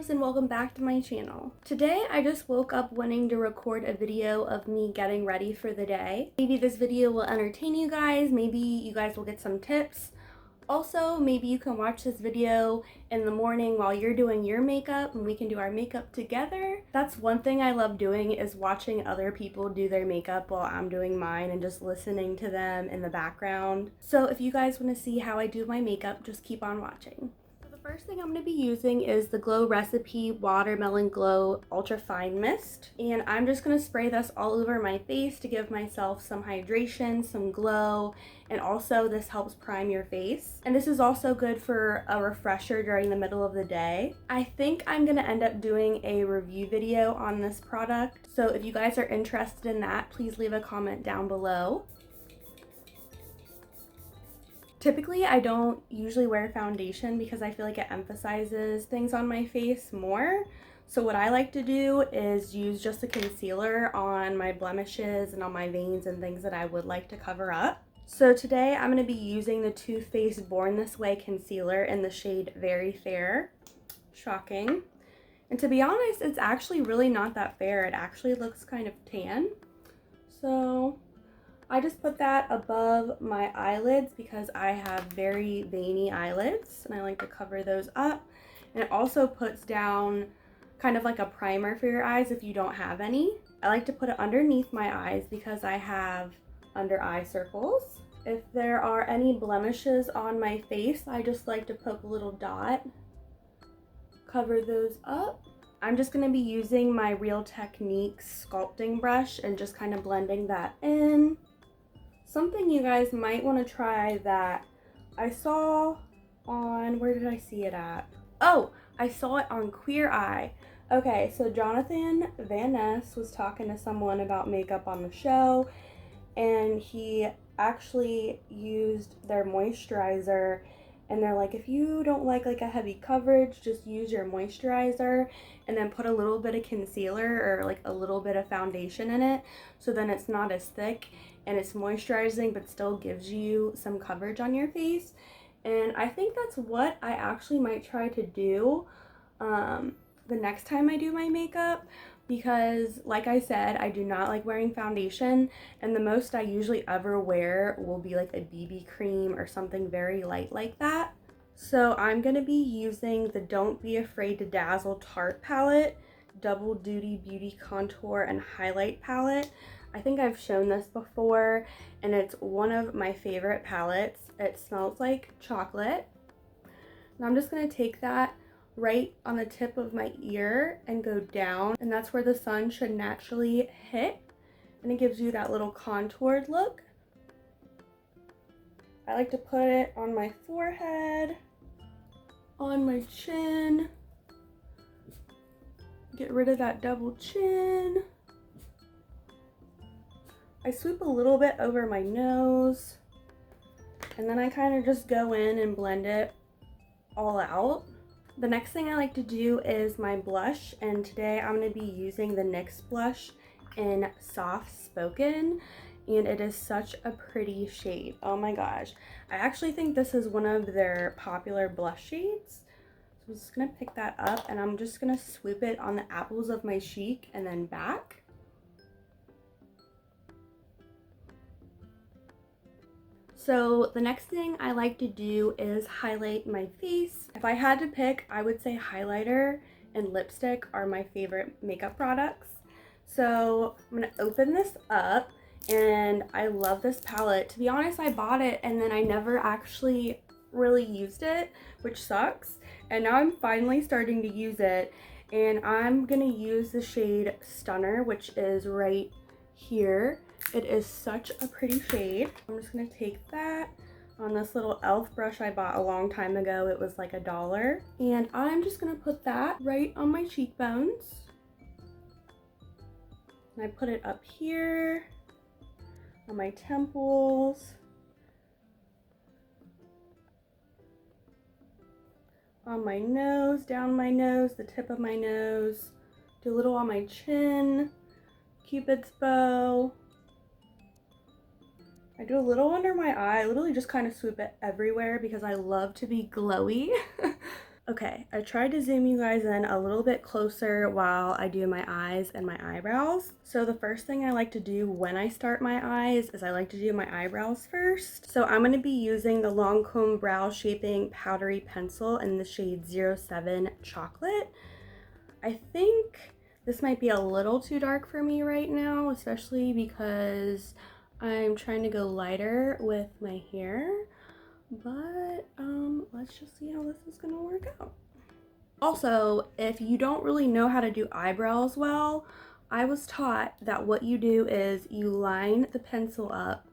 And welcome back to my channel. Today I just woke up wanting to record a video of me getting ready for the day. Maybe this video will entertain you guys, maybe you guys will get some tips. Also, maybe you can watch this video in the morning while you're doing your makeup and we can do our makeup together. That's one thing I love doing, is watching other people do their makeup while I'm doing mine and just listening to them in the background. So if you guys want to see how I do my makeup, just keep on watching. First thing I'm going to be using is the Glow Recipe Watermelon Glow Ultra Fine Mist, and I'm just going to spray this all over my face to give myself some hydration, some glow, and also this helps prime your face. And this is also good for a refresher during the middle of the day. I think I'm going to end up doing a review video on this product, so if you guys are interested in that, please leave a comment down below. Typically, I don't usually wear foundation because I feel like it emphasizes things on my face more. So what I like to do is use just a concealer on my blemishes and on my veins and things that I would like to cover up. So today I'm going to be using the Too Faced Born This Way concealer in the shade Very Fair. Shocking. And to be honest, it's actually really not that fair. It actually looks kind of tan. So I just put that above my eyelids because I have very veiny eyelids and I like to cover those up. And it also puts down kind of like a primer for your eyes if you don't have any. I like to put it underneath my eyes because I have under eye circles. If there are any blemishes on my face, I just like to poke a little dot, cover those up. I'm just going to be using my Real Techniques sculpting brush and just kind of blending that in. Something you guys might want to try that I saw on, where did I see it at? Oh, I saw it on Queer Eye. Okay, so Jonathan Van Ness was talking to someone about makeup on the show, and he actually used their moisturizer, and they're like, if you don't like a heavy coverage, just use your moisturizer and then put a little bit of concealer or like a little bit of foundation in it, so then it's not as thick and it's moisturizing but still gives you some coverage on your face. And I think that's what I actually might try to do the next time I do my makeup, because like I said, I do not like wearing foundation, and the most I usually ever wear will be like a BB cream or something very light like that. So I'm going to be using the Don't Be Afraid to Dazzle Tarte palette, Double Duty Beauty Contour and Highlight palette. I think I've shown this before, and it's one of my favorite palettes. It smells like chocolate. And I'm just going to take that right on the tip of my ear and go down, and that's where the sun should naturally hit, and it gives you that little contoured look. I like to put it on my forehead, on my chin, get rid of that double chin. I swoop a little bit over my nose, and then I kind of just go in and blend it all out. The next thing I like to do is my blush, and today I'm going to be using the NYX blush in Soft Spoken, and it is such a pretty shade. Oh my gosh. I actually think this is one of their popular blush shades. So I'm just going to pick that up, and I'm just going to swoop it on the apples of my cheek and then back. So the next thing I like to do is highlight my face. If I had to pick, I would say highlighter and lipstick are my favorite makeup products. So I'm going to open this up, and I love this palette. To be honest, I bought it and then I never actually really used it, which sucks. And now I'm finally starting to use it, and I'm going to use the shade Stunner, which is right here. It is such a pretty shade. I'm just going to take that on this little e.l.f. brush I bought a long time ago. It was like $1. And I'm just going to put that right on my cheekbones. And I put it up here on my temples, on my nose, down my nose, the tip of my nose, do a little on my chin, Cupid's bow, I do a little under my eye. I literally just kind of swoop it everywhere because I love to be glowy. Okay, I tried to zoom you guys in a little bit closer while I do my eyes and my eyebrows. So the first thing I like to do when I start my eyes is I like to do my eyebrows first. So I'm going to be using the Lancome Brow Shaping Powdery Pencil in the shade 07 Chocolate. I think this might be a little too dark for me right now, especially because I'm trying to go lighter with my hair. But let's just see how this is gonna work out. Also, if you don't really know how to do eyebrows well, I was taught that what you do is you line the pencil up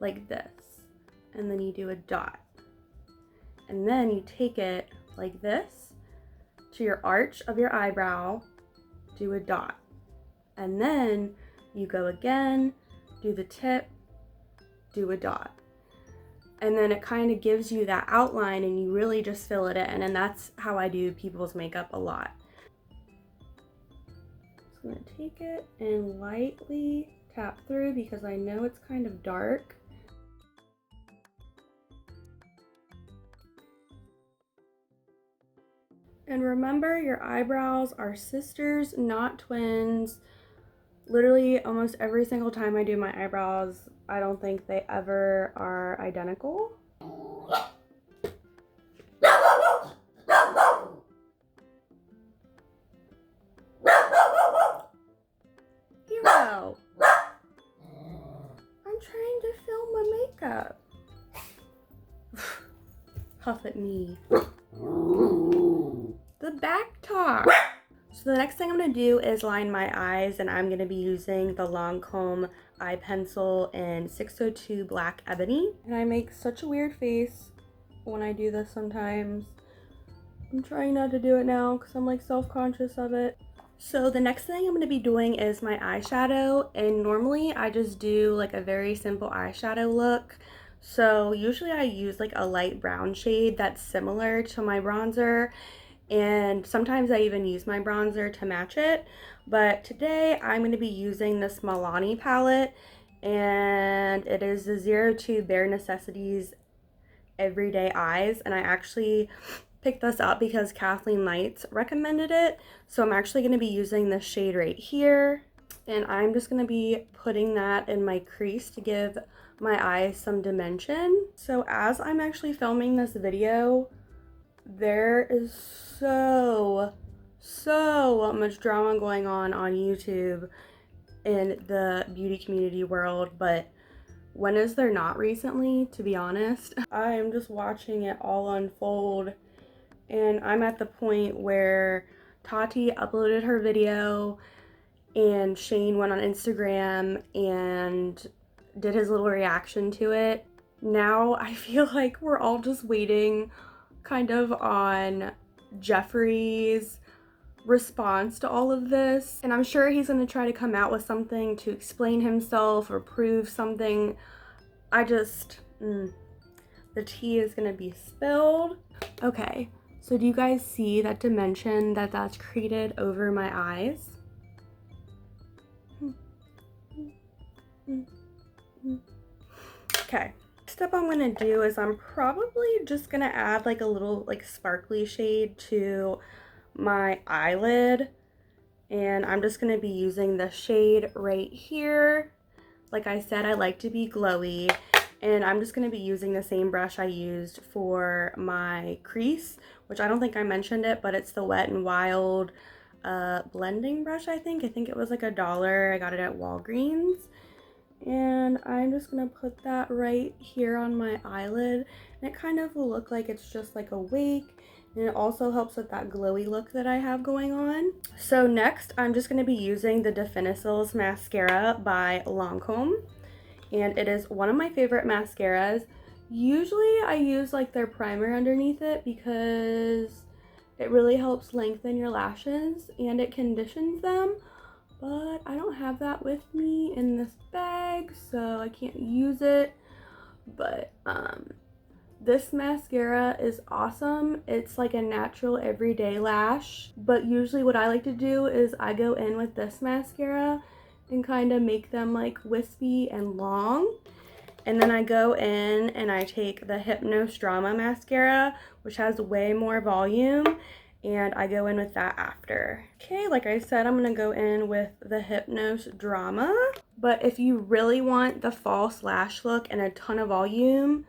like this, and then you do a dot. And then you take it like this to your arch of your eyebrow, do a dot. And then you go again, do the tip, do a dot. And then it kind of gives you that outline and you really just fill it in. And that's how I do people's makeup a lot. Just gonna take it and lightly tap through because I know it's kind of dark. And remember, your eyebrows are sisters, not twins. Literally almost every single time I do my eyebrows, I don't think they ever are identical. Hero! I'm trying to film my makeup. Huff at me. The back talk. So the next thing I'm going to do is line my eyes, and I'm going to be using the Lancome eye pencil in 602 Black Ebony. And I make such a weird face when I do this sometimes. I'm trying not to do it now because I'm like self-conscious of it. So the next thing I'm going to be doing is my eyeshadow, and normally I just do like a very simple eyeshadow look. So usually I use like a light brown shade that's similar to my bronzer, and sometimes I even use my bronzer to match it. But today I'm going to be using this Milani palette, and it is the 02 Bare Necessities Everyday Eyes, and I actually picked this up because Kathleen Lights recommended it. So I'm actually going to be using this shade right here, and I'm just going to be putting that in my crease to give my eyes some dimension. So as I'm actually filming this video, there is so much drama going on YouTube in the beauty community world, but when is there not recently, to be honest? I am just watching it all unfold, and I'm at the point where Tati uploaded her video and Shane went on Instagram and did his little reaction to it. Now I feel like we're all just waiting kind of on Jeffrey's response to all of this, and I'm sure he's going to try to come out with something to explain himself or prove something. I just the tea is going to be spilled. Okay, so do you guys see that dimension that's created over my eyes? Okay, step I'm gonna do is I'm probably just gonna add like a little like sparkly shade to my eyelid, and I'm just gonna be using the shade right here. Like I said, I like to be glowy, and I'm just gonna be using the same brush I used for my crease, which I don't think I mentioned it, but it's the Wet n Wild blending brush. I think it was like $1. I got it at Walgreens. And I'm just going to put that right here on my eyelid, and it kind of will look like it's just like awake, and it also helps with that glowy look that I have going on. So next, I'm just going to be using the Definicils mascara by Lancome, and it is one of my favorite mascaras. Usually I use like their primer underneath it because it really helps lengthen your lashes and it conditions them. But I don't have that with me in this bag, so I can't use it. But this mascara is awesome. It's like a natural everyday lash. But usually what I like to do is I go in with this mascara and kind of make them like wispy and long. And then I go in and I take the Hypnose Drama mascara, which has way more volume, and I go in with that after. Okay, like I said, I'm gonna go in with the Hypnose Drama. But if you really want the false lash look and a ton of volume,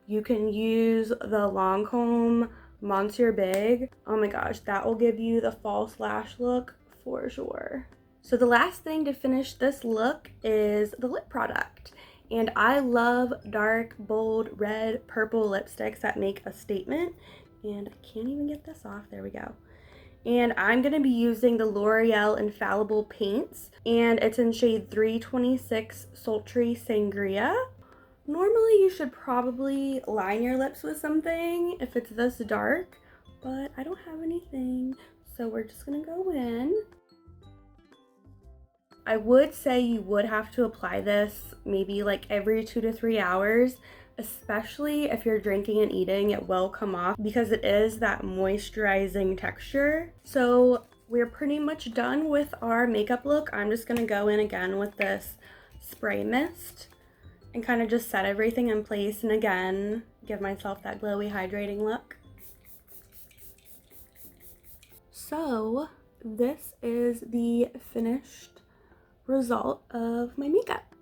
you can use the Lancome Monsieur Big. Oh my gosh, that will give you the false lash look for sure. So the last thing to finish this look is the lip product. And I love dark, bold, red, purple lipsticks that make a statement. And I can't even get this off. There we go. And I'm going to be using the L'Oreal Infallible Paints. And it's in shade 326 Sultry Sangria. Normally you should probably line your lips with something if it's this dark. But I don't have anything. So we're just going to go in. I would say you would have to apply this maybe like every 2 to 3 hours, especially if you're drinking and eating. It will come off because it is that moisturizing texture. So we're pretty much done with our makeup look. I'm just gonna go in again with this spray mist and kind of just set everything in place, and again, give myself that glowy hydrating look. So this is the finished result of my makeup.